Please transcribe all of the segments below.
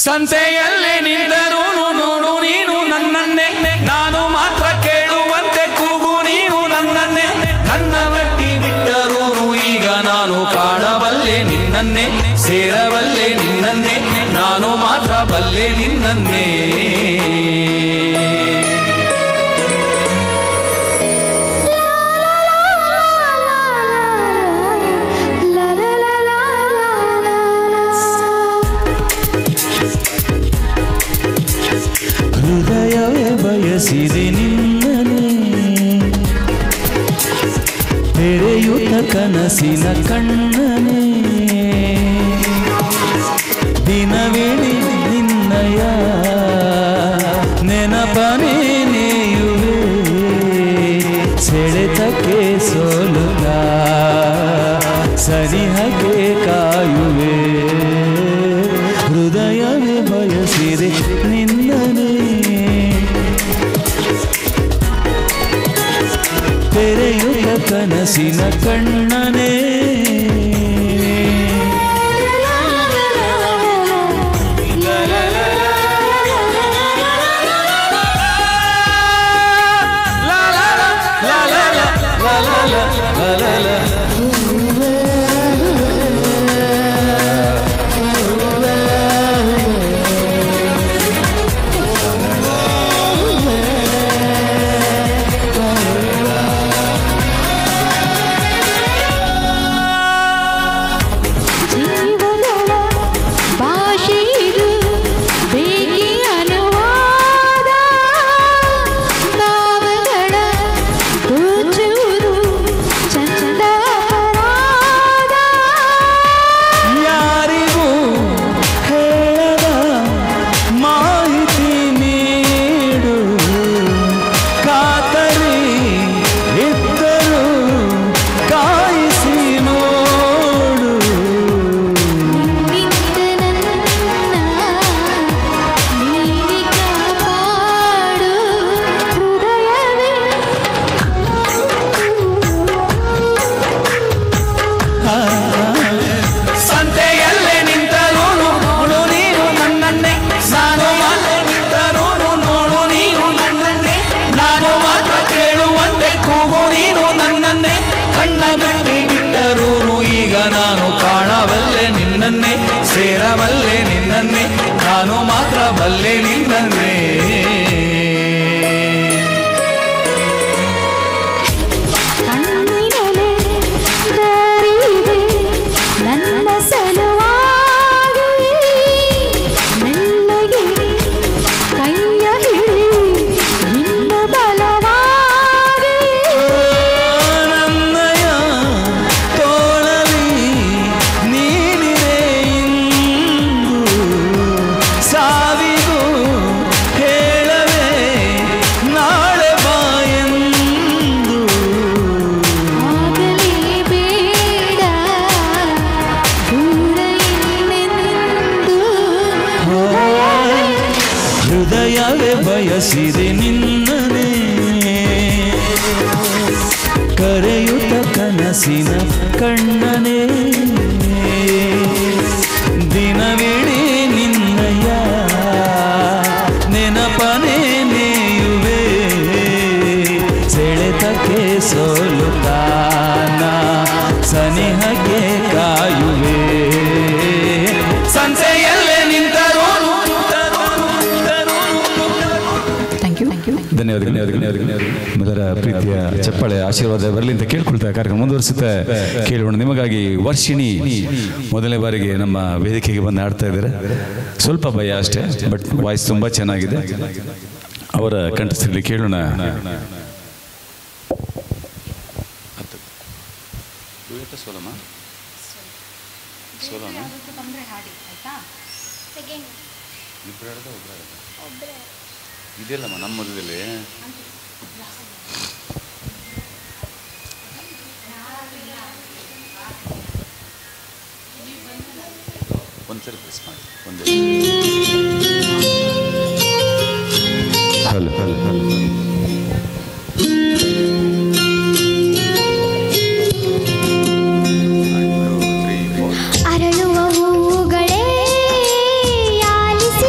ಸಂತೆಯಲ್ಲಿ ನಿಂತರೂ ನೋಡು ನೀನು ನನ್ನನ್ನೇ, ನಾನು ಮಾತ್ರ ಕೇಳುವಂತೆ ಕೂಗು ನೀನು ನನ್ನನ್ನೇ. ನನ್ನ ಬಟ್ಟಿ ಬಿಟ್ಟರೂ ಈಗ ನಾನು ಕಾಣಬಲ್ಲೆ ನಿನ್ನನ್ನೇ, ಸೇರಬಲ್ಲೆ ನಿನ್ನನ್ನೇ, ನಾನು ಮಾತ್ರ ಬಲ್ಲೆ ನಿನ್ನನ್ನೇ. ಹೃದಯವೇ ಬಯಸಿದೆ ನಿನ್ನನೇ, ತೆರೆಯುತ್ತ ಕನಸಿನ ಕಣ್ಣನೇ, ದಿನವಿಡೀ ನಿನ್ನಯ ನೆನಪನೇ ನೇಯುವೆ, ಸೆಳೆತಕ್ಕೆ ಸೋಲುಗ ಸನಿಹಕ್ಕೆ ಕಾಯುವೆ. ಹೃದಯವೇ ಬಯಸಿದೆ ನಿನ್ನನೇ, ತೆರೆಯುತ್ತ ಕನಸಿನ ಕಣ್ಣನೇ. ನಾನು ಕಾಣಬಲ್ಲೆ ನಿನ್ನನ್ನೇ, ಸೇರಬಲ್ಲೆ ನಿನ್ನನ್ನೇ, ನಾನು ಮಾತ್ರ ಬಲ್ಲೆ ನಿನ್ನನ್ನೇ. ಹೃದಯವೇ ಬಯಸಿದೆ ನಿನ್ನನೇ, ಕರೆಯುತ್ತ ಕನಸಿನ ಕಣ್ಣನೇ, ದಿನವಿಡೀ ನಿನ್ನಯ ನೆನಪನೇ ನೇಯುವೆ, ಸೆಳೆತಕ್ಕೆ ಸೋಲುತ್ತಾನ ಸನಿಹಕ್ಕೆ ಕಾಯುವೆ. ಸಂತೆಯಲ್ಲೇ ನಿಂತರೂ ಮೊದಲ ಪ್ರೀತಿಯ ಚಪ್ಪಾಳೆ ಆಶೀರ್ವಾದ ಬರಲಿ ಅಂತ ಕೇಳ್ಕೊಳ್ತಾ ಕಾರ್ಯಕ್ರಮ ಮುಂದುವರಿಸುತ್ತೆ. ಕೇಳೋಣ ನಿಮಗಾಗಿ ವರ್ಷಿಣಿ ಮೊದಲನೇ ಬಾರಿಗೆ ನಮ್ಮ ವೇದಿಕೆಗೆ ಬಂದು ಆಡ್ತಾ ಇದ್ದಾರೆ. ಸ್ವಲ್ಪ ಭಯ ಅಷ್ಟೇ, ಬಟ್ ವಾಯ್ಸ್ ತುಂಬಾ ಚೆನ್ನಾಗಿದೆ. ಅವರ ಕಂಠಸ್ಥರಲ್ಲಿ ಕೇಳೋಣ. ಇದೆಲ್ಲಮ್ಮ ನಮ್ಮ ಮಧ್ಯದಲ್ಲಿ ಒಂದ್ಸರಿ ಪ್ರೆಸ್ ಮಾಡಿ. ಒಂದೇ ಹಲೋ ಹಲೋ ಹಲೋ ಅರಳುವ ಹೂಗಳೇ ಆಲಿಸಿ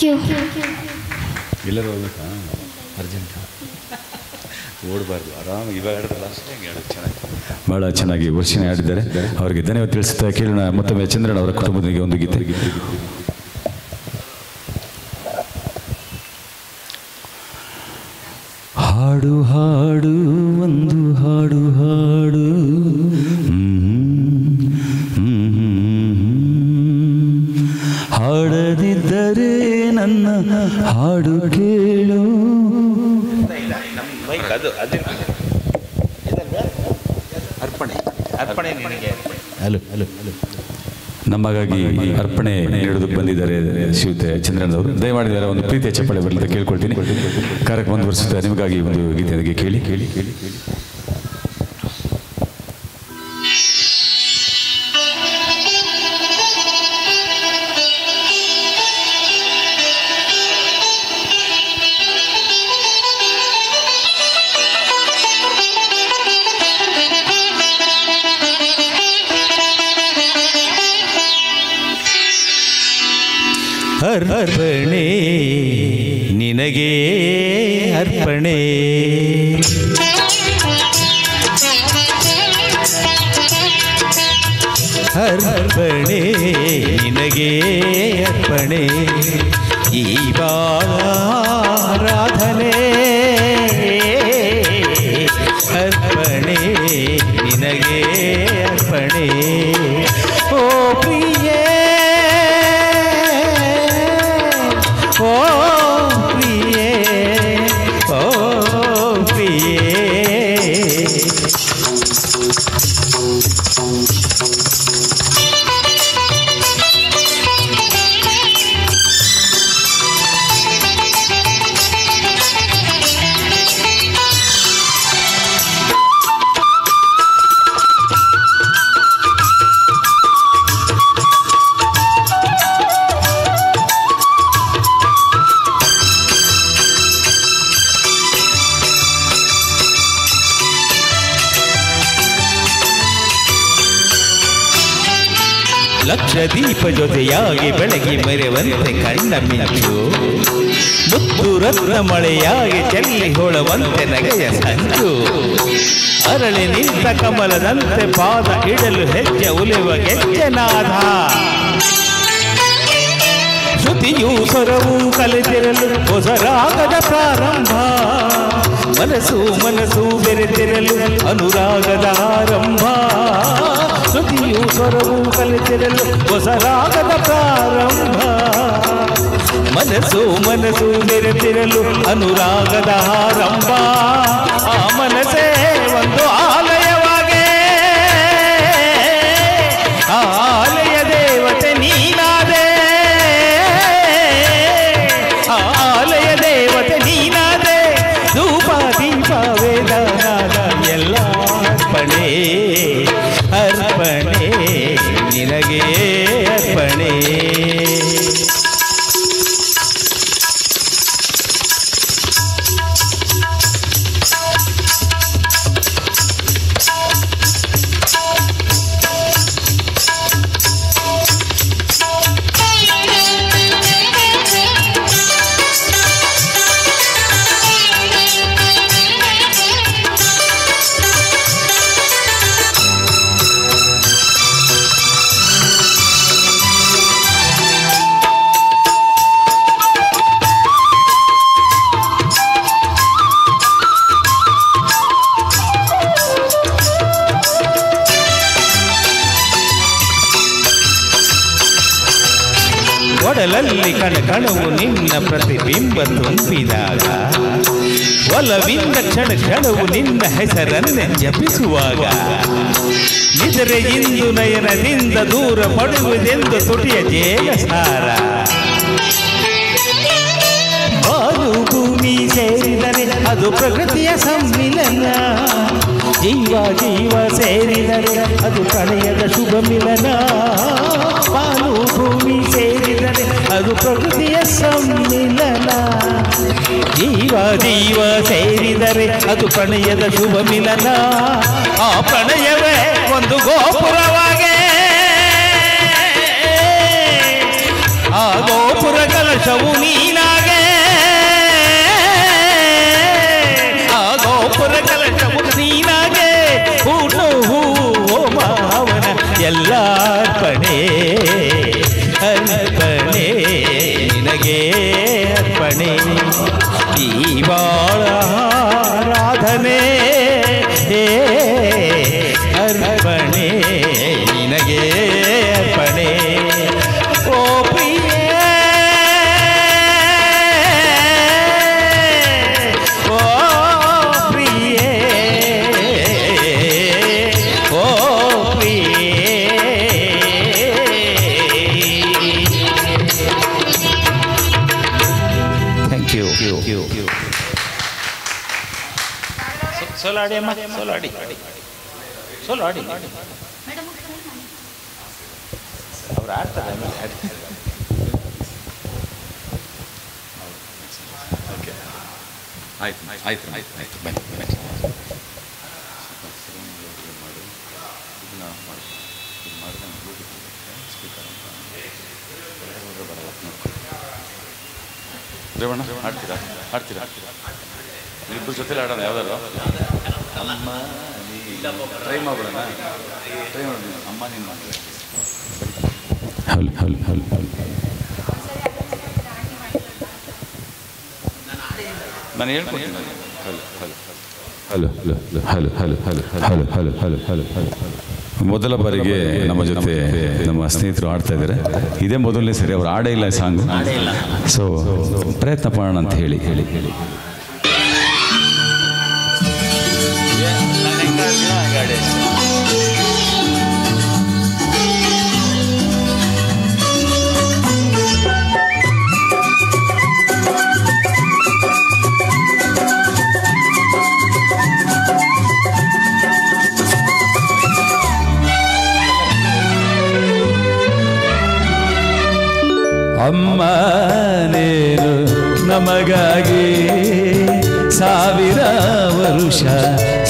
ಯು. ಎಲ್ಲರೂ ಹೋಗ್ಬೇಕಾ? ಅರ್ಜೆಂಟ್ ಓಡಬಾರ್ದು, ಆರಾಮಾಗಿ ಇವಾಗ ಆಡಿದ್ರಲ್ಲ ಅಷ್ಟೇ ಚೆನ್ನಾಗಿ, ಭಾಳ ಚೆನ್ನಾಗಿ ವರ್ಷಿಣಿ ಆಡಿದ್ದಾರೆ. ಅವರಿಗೆ ಧನ್ಯವಾದ ತಿಳಿಸುತ್ತಾ ಕೇಳೋಣ ಮತ್ತೊಮ್ಮೆ ಚಂದ್ರಣ್ಣ ಅವರ ಕುಟುಂಬದೊಂದಿಗೆ ಒಂದು ಗೀತೆ. ಹಾಡು ಹಾಡು ಒಂದು ಹಾಡು ಹಾಡು, ಹಾಡದಿದ್ದರೆ ನನ್ನ ಹಾಡು ಕೇಳು. ನಮಗಾಗಿ ಅರ್ಪಣೆ ನೀಡೋದಕ್ಕೆ ಬಂದಿದ್ದಾರೆ ಶ್ರೀಯುತ ಚಂದ್ರಣ್ಣವರು. ದಯಮಾಡಿದ್ದಾರೆ ಒಂದು ಪ್ರೀತಿಯ ಚಪ್ಪಾಳೆ ಬರಲಿ ಅಂತ ಕೇಳ್ಕೊಳ್ತೀನಿ. ಕಾರ್ಯಕ್ರಮ ಮುಂದುವರಿಸುತ್ತಾ ನಿಮಗಾಗಿ ಒಂದು ಗೀತೆಗೆ ಕೇಳಿ ಕೇಳಿ ಕೇಳಿ. ಅರ್ಪಣೆ ನಿನಗೆ ಅರ್ಪಣೆ, ಅರ್ಪಣೆ ನಿನಗೆ ಅರ್ಪಣೆ, ಈ ಆರಾಧನೆ ಅರ್ಪಣೆ ನಿನಗೆ ಅರ್ಪಣೆ. ಓ ಪ್ರಿಯೇ, ಓ ಪ್ರಿಯೇ, ಓ ಪ್ರಿಯೇ. ಲಕ್ಷ ದೀಪ ಜೊತೆಯಾಗಿ ಬೆಳಗಿ ಮೆರೆವಂತೆ ಕಣ್ಣ ಮಿಂಚು, ಮುತ್ತು ರತ್ನ ಮಳೆಯಾಗಿ ಚೆಲ್ಲಿ ಹೊಳವಂತೆ ನಗೆಯ ಸಂಚು, ಅರಳಿ ನಿಂತ ಕಮಲದಂತೆ ಪಾದ ಇಡಲು ಹೆಜ್ಜೆ ಉಲಿವ ಗೆಜ್ಜೆನಾದ, ಶ್ರುತಿಯೂ ಸ್ವರವೂ ಕಲಿತಿರಲು ಹೊಸ ರಾಗದ ಪ್ರಾರಂಭ, ಮನಸ್ಸು ಮನಸ್ಸು ಬೆರೆತಿರಲು ಅನುರಾಗದ ಆರಂಭ, ಶ್ರುತಿಯೂ ಸ್ವರವೂ ಕಲಿತಿರಲು ಹೊಸ ರಾಗದ ಪ್ರಾರಂಭ, ಮನಸ್ಸು ಮನಸ್ಸು ಬೆರೆತಿರಲು ಅನುರಾಗದ ಆರಂಭ. ಆ ಮನಸ್ಸೇ ಒಂದು ಆಲಯವಾಗೆ, ಆ ಆಲಯ ದೇವತೆ ನೀನಾದೆ, ಆ ಆಲಯ ದೇವತೆ ನೀನಾದೆ, ಧೂಪ ದೀಪ ವೇದನಾದ ಎಲ್ಲ ಅರ್ಪಣೆ, ಅರ್ಪಣೆ ನಿನಗೆ ಅರ್ಪಣೆ. ಒಡಲಲ್ಲಿ ಕಣಕಣವು ನಿನ್ನ ಪ್ರತಿಬಿಂಬ ತುಂಬಿದಾಗ, ಒಲವಿಂದ ಕ್ಷಣ ಕ್ಷಣವು ನಿನ್ನ ಹೆಸರನ್ನೇ ಜಪಿಸುವಾಗ, ನಿದರೆ ಇಂದು ನಯನದಿಂದ ದೂರ ಪಡುವುದೆಂದು ತುಟಿಯ ಜೇಲಸಾರ, ಬಾಳು ಭೂಮಿ ಸೇರಿದರೆ ಅದು ಪ್ರಕೃತಿಯ ಸಮ್ಮಿಲನ, ಜೀವ ಜೀವ ಸೇರಿದರೆ ಅದು ಪ್ರಣಯದ ಶುಭ ಮಿಲನ, ಬಾಳು ಭೂಮಿ ಸೇರಿದರೆ ಅದು ಪ್ರಕೃತಿಯ ಸಮ್ಮಿಲನ, ಜೀವ ಜೀವ ಸೇರಿದರೆ ಅದು ಪ್ರಣಯದ ಶುಭ ಮಿಲನ. ಆ ಪ್ರಣಯವೇ ಒಂದು ಗೋಪುರವಾಗೆ, ಆ ಗೋಪುರಗಳ ಕಲಶವು ನೀನಾಗೆ, ಆ ಗೋಪುರ ಕಲಶವು ನೀನಾಗೆ, ಹೂನು ಹೂವು ಮಾವನ ಎಲ್ಲ ಅರ್ಪಣೆ ಅರ್ಪಣೆ ನಿನಗೆ ಅರ್ಪಣೆ, ಈ ಬಾಳ ಆರಾಧನೆ ಅರ್ಪಣೆ ನಿನಗೆ ಅರ್ಪಣೆ. ಓ ಪ್ರಿಯೇ ಓ ಪ್ರಿಯೇ ಓ ಪ್ರಿಯೇ. Thank you. ಸೋಲಾಡಿ ಅಮ್ಮ, ಸೋಲಾಡಿ ಸೋಲಾಡಿ ಅವ್ರು ಆಡ್ತಾರೆ. ಆಯ್ತು ಆಯ್ತು ಆಯ್ತು ಆಯ್ತು ಬನ್ನಿ ರೇವಣ್ಣ ಆಡ್ತೀರಾ ಆಡ್ತೀರಾ ಇಬ್ಬರು ಜೊತೆಲಿ ಆಡೋಣ ಯಾವ್ದಾರು ಅಮ್ಮ ಟ್ರೈ ಮಾಡೋಣ ಟ್ರೈ ಮಾಡೋಣ ಅಮ್ಮ ನೀನು ಮಾಡಿ ಹಲ್ ಹಲ್ ಹಲ್ ಹಲ್ ನಾನು ಹೇಳ್ಕೊಡ್ತೀನಿ hello hello hello hello hello hello hello hello hello hello. ಮೊದಲ ಬಾರಿಗೆ ನಮ್ಮ ಜೊತೆ ನಮ್ಮ ಸ್ನೇಹಿತರು ಆಡ್ತಾ ಇದ್ದಾರೆ. ಇದೇ ಮೊದಲನೇ ಸರಿ ಅವ್ರು ಆಡೇ ಇಲ್ಲ ಸಾಂಗು. ಸೊ ಪ್ರಯತ್ನ ಮಾಡೋಣ ಅಂತ ಹೇಳಿ ಹೇಳಿ ಹೇಳಿ ಅಮ್ಮ ನೀನು ನಮಗಾಗಿ ಸಾವಿರ ವರುಷ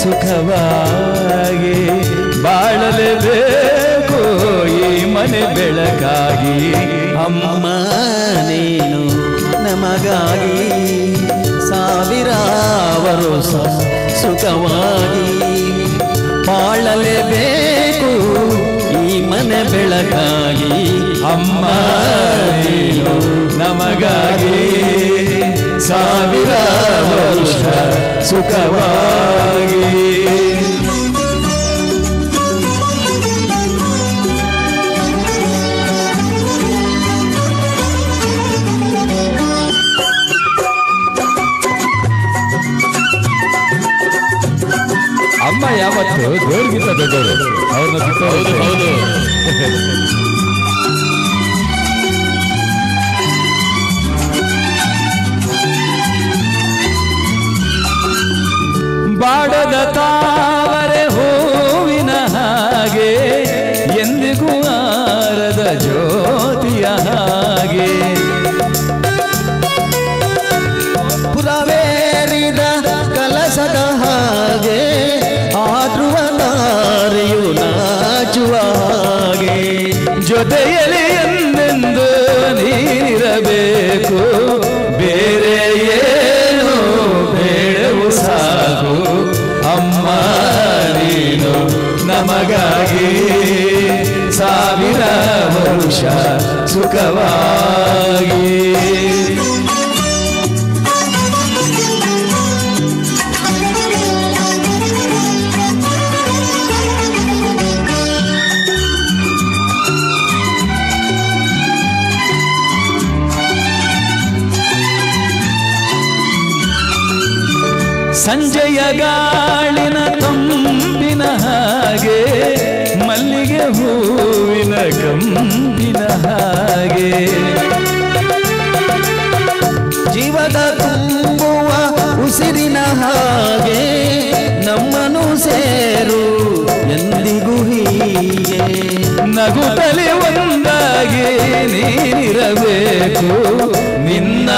ಸುಖವಾಗಿ ಬಾಳಲೇಬೇಕು ಈ ಮನೆ ಬೆಳಕಾಗಿ. ಅಮ್ಮ ನೀನು ನಮಗಾಗಿ ಸಾವಿರ ವರುಷ ಸುಖವಾಗಿ ಬಾಳಲೇಬೇಕು ಈ ಮನೆ ಬೆಳಕಾಗಿ. ಅಮ್ಮ ನೀನು ನಮಗಾಗಿ ಸಾವಿರ ವರುಷ ಸುಖವಾಗಿ ಅಮ್ಮ ಯಾವತ್ತು ದೇವ್ರಿಗಿಂತ ದೊಡ್ಡವರು, ಅವ್ರನ್ನ ಬಿಟ್ಟು ಹೌದು ಬಾಡದ ತಾವರೆ ಹೂವಿನ ಹಾಗೆ ಎಂದಿಗೂ ಆರದ ಜ್ಯೋತಿಯ ಹಾಗೆ ಪುರವೇರಿದ ಕಲಸದ ಹಾಗೆ ಆದ್ರುವ ನಾರಿಯು ನಾಚುವ ಹಾಗೆ ಜೊತೆಯಲ್ಲಿ ಎಂದೆಂದು ನೀರಬೇಕು ಬೇರೆ ಏನು ಬೇಡವು ಸಾಕು. ಅಮ್ಮ ನೀನು ನಮಗಾಗಿ ಸಾವಿರ ವರುಷ ಸುಖವಾಗಿ ಸಂಜೆಯ ಗಾಳಿನ ತಂಪಿನ ಹಾಗೆ ಮಲ್ಲಿಗೆ ಹೂವಿನ ಕಂಪಿನ ಹಾಗೆ ಜೀವದ ತುಂಬುವ ಉಸಿರಿನ ಹಾಗೆ ನಮ್ಮನು ಸೇರು ಎಂದಿಗೂ ಹೀಗೆ ನಗುತ್ತಲೇ ಒಂದಾಗಿ ನೀನಿರಬೇಕು ನಿನ್ನ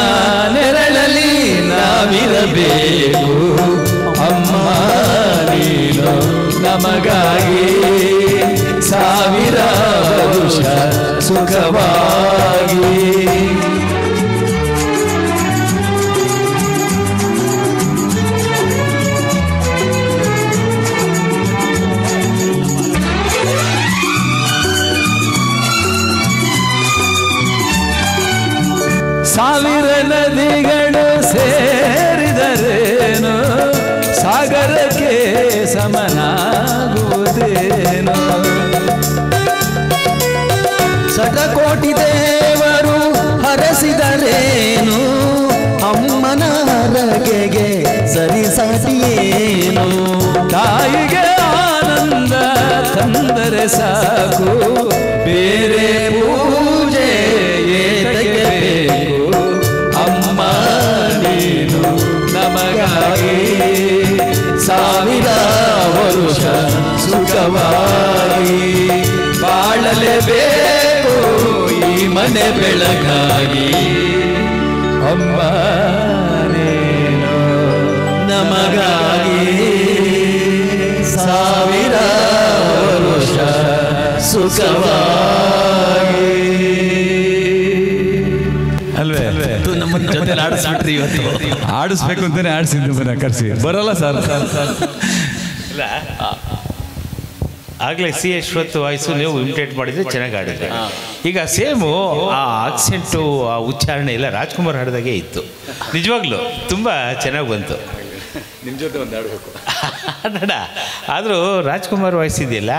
ನೆರಳಲ್ಲಿ ನಾವಿರಬೇಕು. ಅಮ್ಮ ನೀನು ನಮಗಾಗಿ ಸಾವಿರ ವರುಷ ಸುಖವಾಗಿ ಸಾವಿರ ನದಿಗಳು ಸೇರಿದರೇನು ಸಾಗರಕ್ಕೆ ಸಮನಾಗುವುದೇನು ಶತಕೋಟಿ ದೇವರು ಹರಸಿದರೇನು ಅಮ್ಮನ ಹರಗೆಗೆ ಸರಿಸಾಟಿಯೇನು ತಾಯಿಗೆ ಆನಂದ ತಂದರೆ ಸಾಕು ಬೇರೆ ಪೂಜೆ ಏತಕ್ಕೆ ಬೇಕು ಅಮ್ಮ ನೀನು ನಮಗಾಗಿ ಸಾವಿರ ವರುಷ ಸುಖವಾಗಿ ಬಾಳಲೇಬೇಕು ಈ ಮನೆ ಬೆಳಗಾಗಿ ಅಮ್ಮ ನೀನು ನಮಗಾಗಿ ಸಾವಿರ ವರುಷ ಸುಖವಾಗಿ ಅಲ್ವೇ ನಮ್ಮ ಜೊತೆ ಆಡಿಸ್ಬಿಟ್ರಿ ಇವತ್ತು. ಆಡಿಸ್ಬೇಕು ಅಂತಾನೆ ಆಡಿಸಿದ್ದು ಕರೆಸಿ ಬರಲ್ಲ ಸರ್ ಇಲ್ಲ ಆಗಲೇ ಸಿ ಅಶ್ವತ್ ವಾಯ್ಸು ನೀವು ಇಮಿಟೇಟ್ ಮಾಡಿದ್ರೆ ಚೆನ್ನಾಗಿ ಆಡಿದ್ರೆ. ಈಗ ಸೇಮು ಆ ಆಕ್ಸೆಂಟು ಆ ಉಚ್ಚಾರಣೆ ಎಲ್ಲ ರಾಜ್ಕುಮಾರ್ ಹಾಡಿದಾಗೆ ಇತ್ತು. ನಿಜವಾಗ್ಲೂ ತುಂಬ ಚೆನ್ನಾಗಿ ಬಂತು. ನಿಮ್ಮ ಜೊತೆ ಒಂದು ಆಡಬೇಕು ಅಣ್ಣ ಆದರೂ ರಾಜ್ಕುಮಾರ್ ವಾಯ್ಸ್ ಇದೆಯಲ್ಲ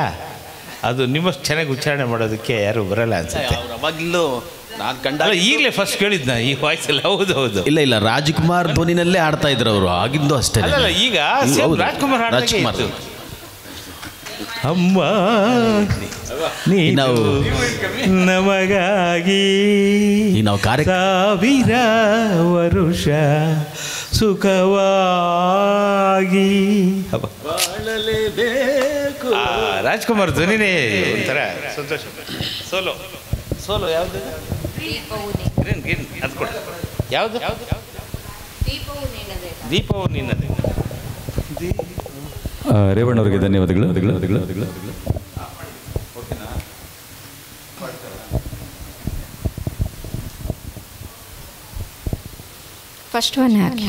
ಅದು ನಿಮ್ಮಷ್ಟು ಚೆನ್ನಾಗಿ ಉಚ್ಚಾರಣೆ ಮಾಡೋದಕ್ಕೆ ಯಾರು ಬರಲ್ಲ ಅನ್ಸುತ್ತೆ. ಅವಾಗಲೂ ನಾನು ಕಂಡ ಈಗಲೇ ಫಸ್ಟ್ ಕೇಳಿದ್ನ ಈ ವಾಯ್ಸ್ ಎಲ್ಲ. ಹೌದು ಹೌದು. ಇಲ್ಲ ರಾಜ್ಕುಮಾರ್ ಧ್ವನಿನಲ್ಲೇ ಆಡ್ತಾ ಇದ್ರು ಅವರು ಆಗಿಂದು ಅಷ್ಟೇ. ಅಲ್ಲ ಈಗ ರಾಜ್ಕುಮಾರ್ ಹಾಡಿದಾಗೆ ಇತ್ತು. ಅಮ್ಮ ನೀನು ನಮಗಾಗಿ ನಾವು ಸಾವಿರ ವರುಷ ಸುಖವಾಗಿ ರಾಜ್ಕುಮಾರ್ ಧ್ವನಿನೇ ಒಂಥರ ಸಂತೋಷ. ಸೋಲೋ ಸೋಲೋ ಯಾವುದು ಗ್ರೀನ್ ಗ್ರೀನ್ ಅದು ಕೊಡ. ಯಾವುದು ದೀಪವು ನಿನ್ನದೇ. ರೇವಣ್ಣವರಿಗೆ ಧನ್ಯವಾದಗಳು. ಫಸ್ಟ್ ಒನ್ ಹಾಕಿ.